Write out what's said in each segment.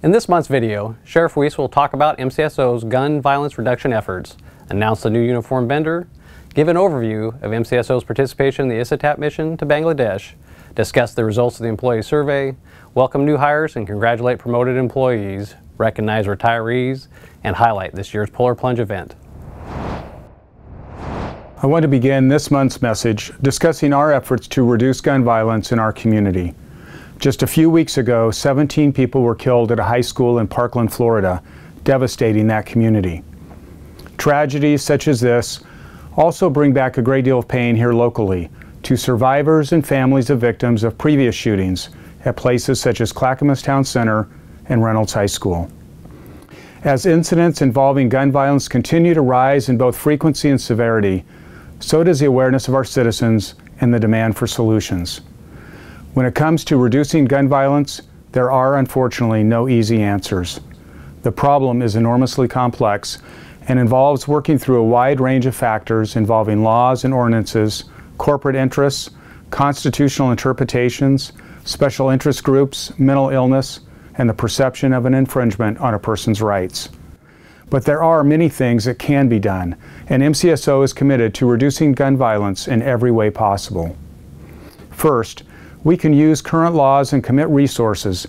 In this month's video, Sheriff Reese will talk about MCSO's gun violence reduction efforts, announce the new uniform vendor, give an overview of MCSO's participation in the ICITAP mission to Bangladesh, discuss the results of the employee survey, welcome new hires and congratulate promoted employees, recognize retirees, and highlight this year's Polar Plunge event. I want to begin this month's message discussing our efforts to reduce gun violence in our community. Just a few weeks ago, 17 people were killed at a high school in Parkland, Florida, devastating that community. Tragedies such as this also bring back a great deal of pain here locally to survivors and families of victims of previous shootings at places such as Clackamas Town Center and Reynolds High School. As incidents involving gun violence continue to rise in both frequency and severity, so does the awareness of our citizens and the demand for solutions. When it comes to reducing gun violence, there are unfortunately no easy answers. The problem is enormously complex and involves working through a wide range of factors involving laws and ordinances, corporate interests, constitutional interpretations, special interest groups, mental illness, and the perception of an infringement on a person's rights. But there are many things that can be done, and MCSO is committed to reducing gun violence in every way possible. First, we can use current laws and commit resources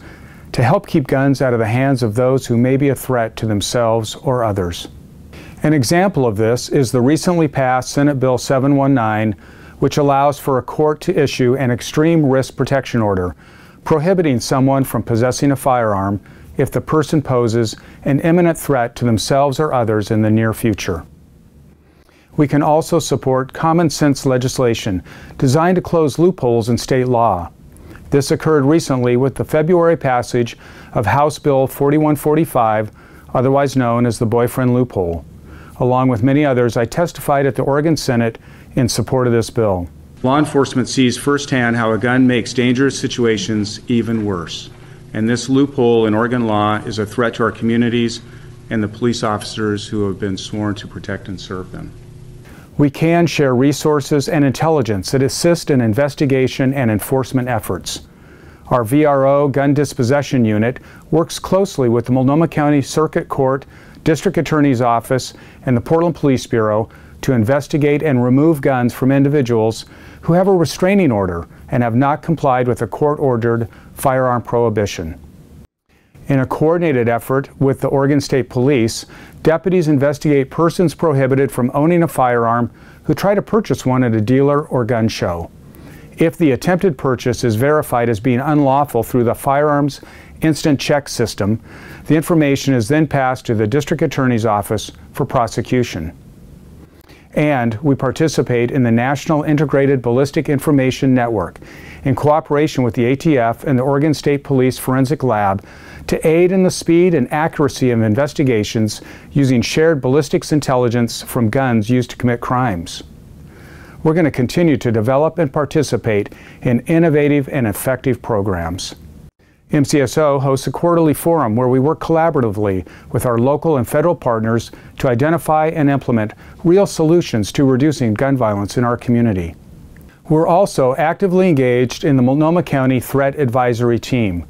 to help keep guns out of the hands of those who may be a threat to themselves or others. An example of this is the recently passed Senate Bill 719, which allows for a court to issue an extreme risk protection order, prohibiting someone from possessing a firearm if the person poses an imminent threat to themselves or others in the near future. We can also support common sense legislation designed to close loopholes in state law. This occurred recently with the February passage of House Bill 4145, otherwise known as the boyfriend loophole. Along with many others, I testified at the Oregon Senate in support of this bill. Law enforcement sees firsthand how a gun makes dangerous situations even worse. And this loophole in Oregon law is a threat to our communities and the police officers who have been sworn to protect and serve them. We can share resources and intelligence that assist in investigation and enforcement efforts. Our VRO Gun Dispossession Unit works closely with the Multnomah County Circuit Court, District Attorney's Office, and the Portland Police Bureau to investigate and remove guns from individuals who have a restraining order and have not complied with a court-ordered firearm prohibition. In a coordinated effort with the Oregon State Police, deputies investigate persons prohibited from owning a firearm who try to purchase one at a dealer or gun show. If the attempted purchase is verified as being unlawful through the Firearms Instant Check system, the information is then passed to the District Attorney's Office for prosecution. And we participate in the National Integrated Ballistic Information Network in cooperation with the ATF and the Oregon State Police Forensic Lab to aid in the speed and accuracy of investigations using shared ballistics intelligence from guns used to commit crimes. We're going to continue to develop and participate in innovative and effective programs. MCSO hosts a quarterly forum where we work collaboratively with our local and federal partners to identify and implement real solutions to reducing gun violence in our community. We're also actively engaged in the Multnomah County Threat Advisory Team.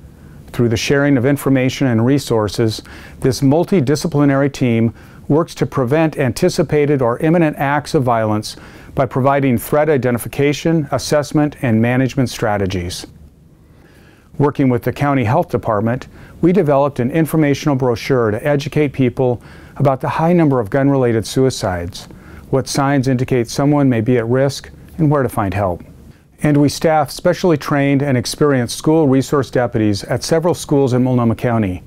Through the sharing of information and resources, this multidisciplinary team works to prevent anticipated or imminent acts of violence by providing threat identification, assessment, and management strategies. Working with the County Health Department, we developed an informational brochure to educate people about the high number of gun-related suicides, what signs indicate someone may be at risk, and where to find help. And we staff specially trained and experienced school resource deputies at several schools in Multnomah County.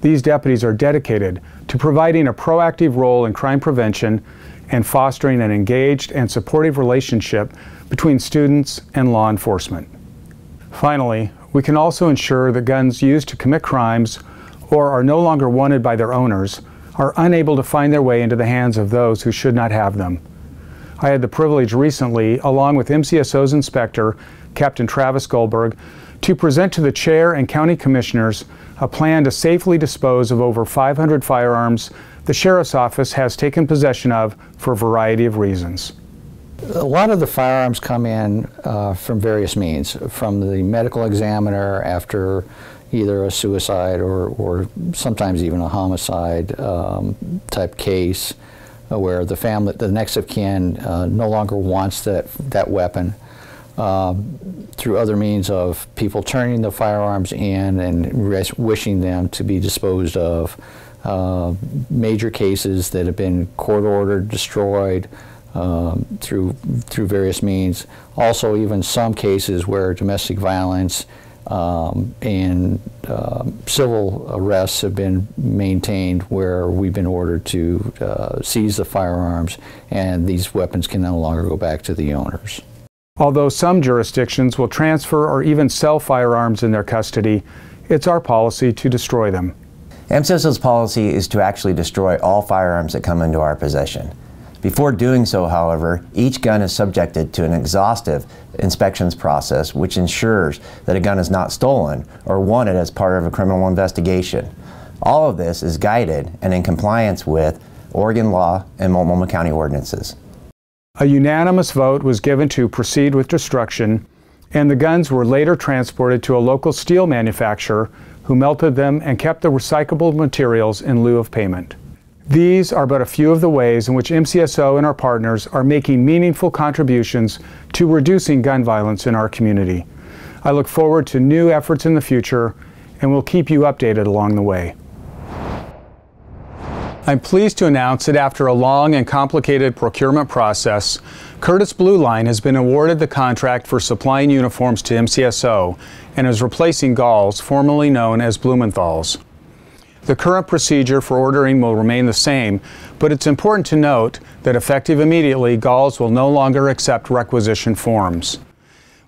These deputies are dedicated to providing a proactive role in crime prevention and fostering an engaged and supportive relationship between students and law enforcement. Finally, we can also ensure that guns used to commit crimes or are no longer wanted by their owners are unable to find their way into the hands of those who should not have them. I had the privilege recently, along with MCSO's inspector, Captain Travis Goldberg, to present to the Chair and County Commissioners a plan to safely dispose of over 500 firearms the Sheriff's Office has taken possession of for a variety of reasons. A lot of the firearms come in from various means, from the medical examiner after either a suicide or sometimes even a homicide type case, where the family, the next of kin, no longer wants that weapon. Through other means of people turning the firearms in and wishing them to be disposed of. Major cases that have been court-ordered, destroyed through various means. Also, even some cases where domestic violence and civil arrests have been maintained, where we've been ordered to seize the firearms, and these weapons can no longer go back to the owners. Although some jurisdictions will transfer or even sell firearms in their custody, it's our policy to destroy them. MCSO's policy is to actually destroy all firearms that come into our possession. Before doing so, however, each gun is subjected to an exhaustive inspections process which ensures that a gun is not stolen or wanted as part of a criminal investigation. All of this is guided and in compliance with Oregon law and Multnomah County ordinances. A unanimous vote was given to proceed with destruction, and the guns were later transported to a local steel manufacturer who melted them and kept the recyclable materials in lieu of payment. These are but a few of the ways in which MCSO and our partners are making meaningful contributions to reducing gun violence in our community. I look forward to new efforts in the future, and we'll keep you updated along the way. I'm pleased to announce that after a long and complicated procurement process, Curtis Blue Line has been awarded the contract for supplying uniforms to MCSO and is replacing Galls, formerly known as Blumenthal's. The current procedure for ordering will remain the same, but it's important to note that effective immediately, Galls will no longer accept requisition forms.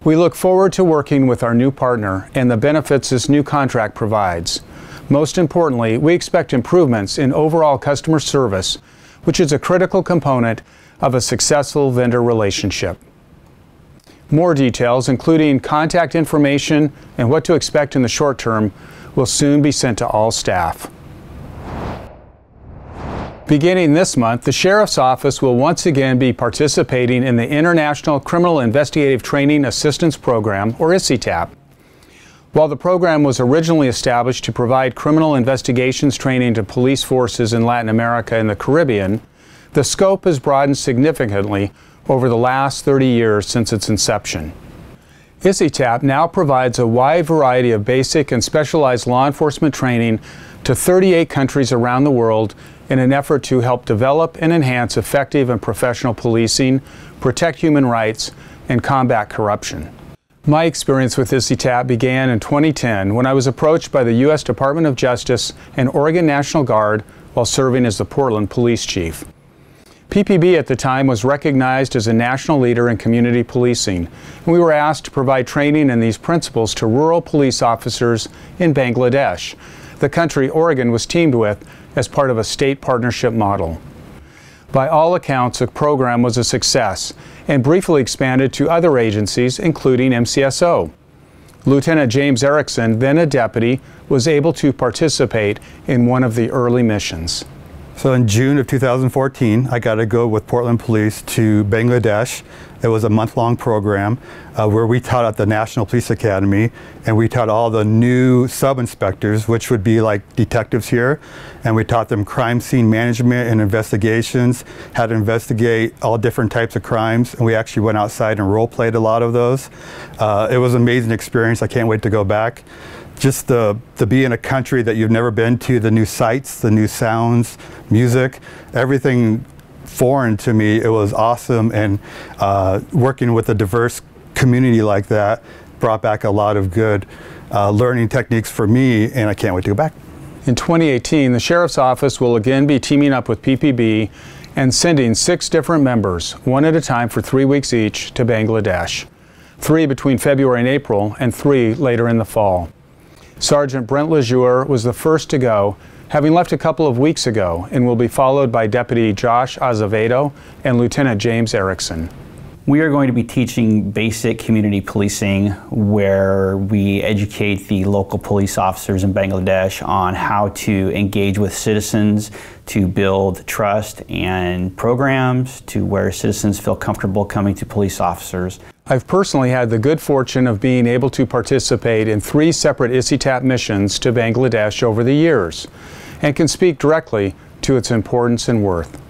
We look forward to working with our new partner and the benefits this new contract provides. Most importantly, we expect improvements in overall customer service, which is a critical component of a successful vendor relationship. More details, including contact information and what to expect in the short term, will soon be sent to all staff. Beginning this month, the Sheriff's Office will once again be participating in the International Criminal Investigative Training Assistance Program, or ICITAP. While the program was originally established to provide criminal investigations training to police forces in Latin America and the Caribbean, the scope has broadened significantly over the last 30 years since its inception. ICITAP now provides a wide variety of basic and specialized law enforcement training to 38 countries around the world in an effort to help develop and enhance effective and professional policing, protect human rights, and combat corruption. My experience with ICITAP began in 2010 when I was approached by the U.S. Department of Justice and Oregon National Guard while serving as the Portland Police Chief. PPB at the time was recognized as a national leader in community policing, and we were asked to provide training in these principles to rural police officers in Bangladesh, the country Oregon was teamed with as part of a state partnership model. By all accounts, the program was a success and briefly expanded to other agencies, including MCSO. Lieutenant James Erickson, then a deputy, was able to participate in one of the early missions. So in June of 2014, I got to go with Portland Police to Bangladesh. It was a month-long program where we taught at the National Police Academy, and we taught all the new sub-inspectors, which would be like detectives here, and we taught them crime scene management and investigations, how to investigate all different types of crimes, and we actually went outside and role-played a lot of those. It was an amazing experience. I can't wait to go back. Just to be in a country that you've never been to, the new sights, the new sounds, music, everything foreign to me. It was awesome, and working with a diverse community like that brought back a lot of good learning techniques for me, and I can't wait to go back. In 2018, the Sheriff's Office will again be teaming up with PPB and sending 6 different members, one at a time for 3 weeks each, to Bangladesh. 3 between February and April, and 3 later in the fall. Sergeant Brent Lejour was the first to go, having left a couple of weeks ago, and will be followed by Deputy Josh Azevedo and Lieutenant James Erickson. We are going to be teaching basic community policing, where we educate the local police officers in Bangladesh on how to engage with citizens, to build trust and programs to where citizens feel comfortable coming to police officers. I've personally had the good fortune of being able to participate in 3 separate ICITAP missions to Bangladesh over the years, and can speak directly to its importance and worth.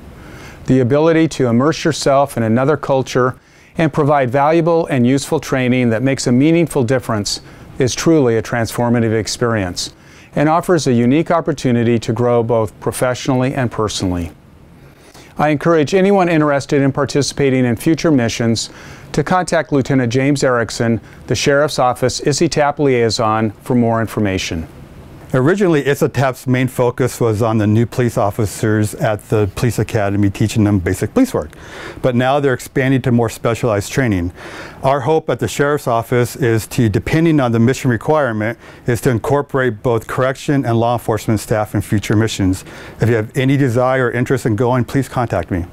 The ability to immerse yourself in another culture and provide valuable and useful training that makes a meaningful difference is truly a transformative experience and offers a unique opportunity to grow both professionally and personally. I encourage anyone interested in participating in future missions to contact Lieutenant James Erickson, the Sheriff's Office ICITAP Liaison, for more information. Originally, ICITAP's main focus was on the new police officers at the police academy, teaching them basic police work. But now they're expanding to more specialized training. Our hope at the Sheriff's Office is to, depending on the mission requirement, is to incorporate both correction and law enforcement staff in future missions. If you have any desire or interest in going, please contact me.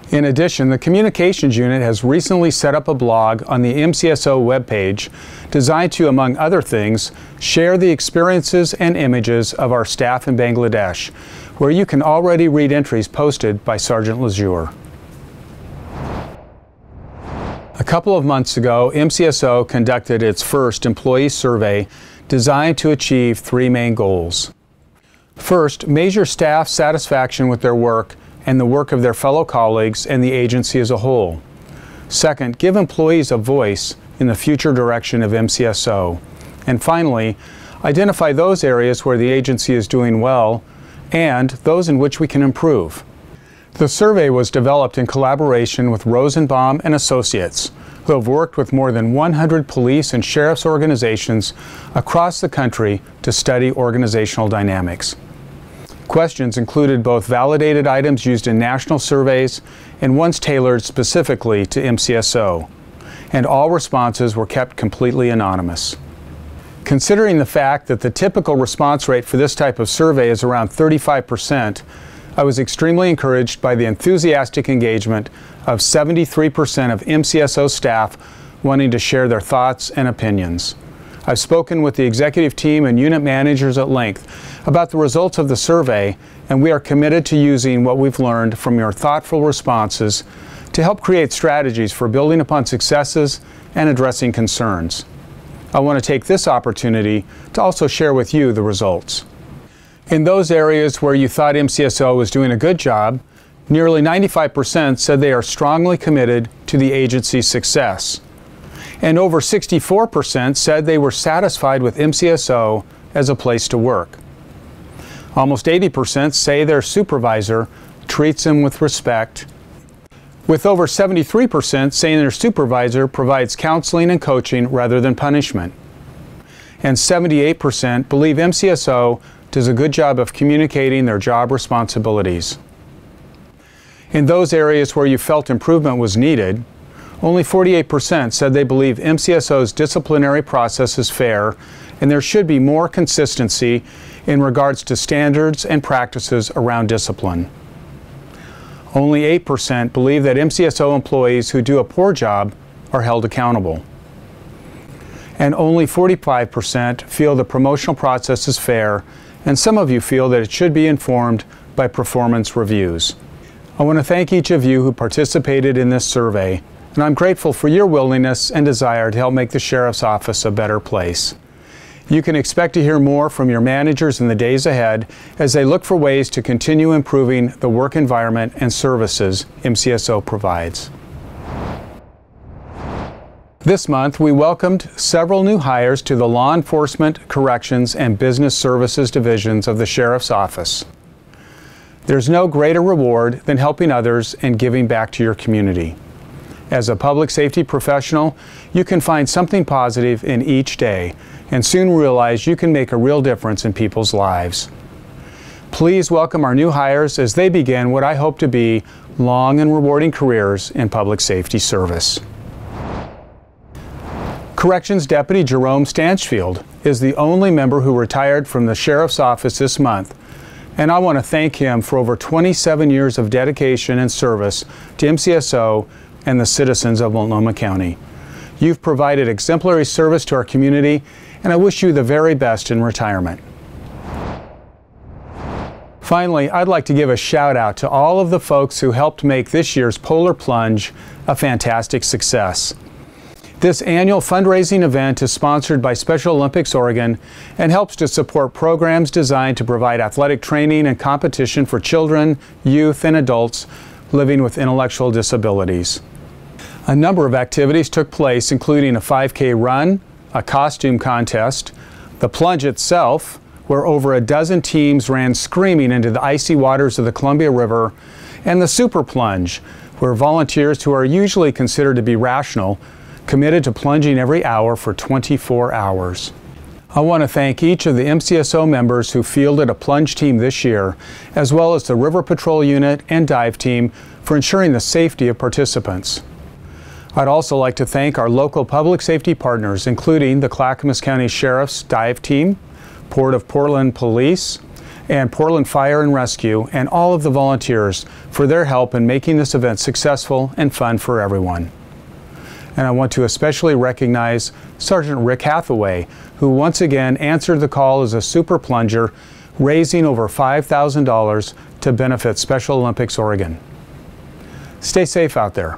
In addition, the Communications Unit has recently set up a blog on the MCSO webpage designed to, among other things, share the experiences and images of our staff in Bangladesh, where you can already read entries posted by Sergeant Lejour. A couple of months ago, MCSO conducted its first employee survey designed to achieve 3 main goals. First, measure staff satisfaction with their work and the work of their fellow colleagues and the agency as a whole. Second, give employees a voice in the future direction of MCSO. And finally, identify those areas where the agency is doing well and those in which we can improve. The survey was developed in collaboration with Rosenbaum and Associates, who have worked with more than 100 police and sheriff's organizations across the country to study organizational dynamics. Questions included both validated items used in national surveys and ones tailored specifically to MCSO, and all responses were kept completely anonymous. Considering the fact that the typical response rate for this type of survey is around 35%, I was extremely encouraged by the enthusiastic engagement of 73% of MCSO staff wanting to share their thoughts and opinions. I've spoken with the executive team and unit managers at length about the results of the survey, and we are committed to using what we've learned from your thoughtful responses to help create strategies for building upon successes and addressing concerns. I want to take this opportunity to also share with you the results. In those areas where you thought MCSO was doing a good job, nearly 95% said they are strongly committed to the agency's success. And over 64% said they were satisfied with MCSO as a place to work. Almost 80% say their supervisor treats them with respect, with over 73% saying their supervisor provides counseling and coaching rather than punishment. And 78% believe MCSO does a good job of communicating their job responsibilities. In those areas where you felt improvement was needed, only 48% said they believe MCSO's disciplinary process is fair and there should be more consistency in regards to standards and practices around discipline. Only 8% believe that MCSO employees who do a poor job are held accountable. And only 45% feel the promotional process is fair, and some of you feel that it should be informed by performance reviews. I want to thank each of you who participated in this survey, and I'm grateful for your willingness and desire to help make the Sheriff's Office a better place. You can expect to hear more from your managers in the days ahead as they look for ways to continue improving the work environment and services MCSO provides. This month, we welcomed several new hires to the Law Enforcement, Corrections, and Business Services divisions of the Sheriff's Office. There's no greater reward than helping others and giving back to your community. As a public safety professional, you can find something positive in each day and soon realize you can make a real difference in people's lives. Please welcome our new hires as they begin what I hope to be long and rewarding careers in public safety service. Corrections Deputy Jerome Stanchfield is the only member who retired from the Sheriff's Office this month, and I want to thank him for over 27 years of dedication and service to MCSO, and the citizens of Multnomah County. You've provided exemplary service to our community, and I wish you the very best in retirement. Finally, I'd like to give a shout out to all of the folks who helped make this year's Polar Plunge a fantastic success. This annual fundraising event is sponsored by Special Olympics Oregon and helps to support programs designed to provide athletic training and competition for children, youth, and adults living with intellectual disabilities. A number of activities took place, including a 5K run, a costume contest, the plunge itself, where over a dozen teams ran screaming into the icy waters of the Columbia River, and the Super Plunge, where volunteers who are usually considered to be rational committed to plunging every hour for 24 hours. I want to thank each of the MCSO members who fielded a plunge team this year, as well as the River Patrol Unit and dive team for ensuring the safety of participants. I'd also like to thank our local public safety partners, including the Clackamas County Sheriff's dive team, Port of Portland Police, and Portland Fire and Rescue, and all of the volunteers for their help in making this event successful and fun for everyone. And I want to especially recognize Sergeant Rick Hathaway, who once again answered the call as a super plunger, raising over $5,000 to benefit Special Olympics Oregon. Stay safe out there.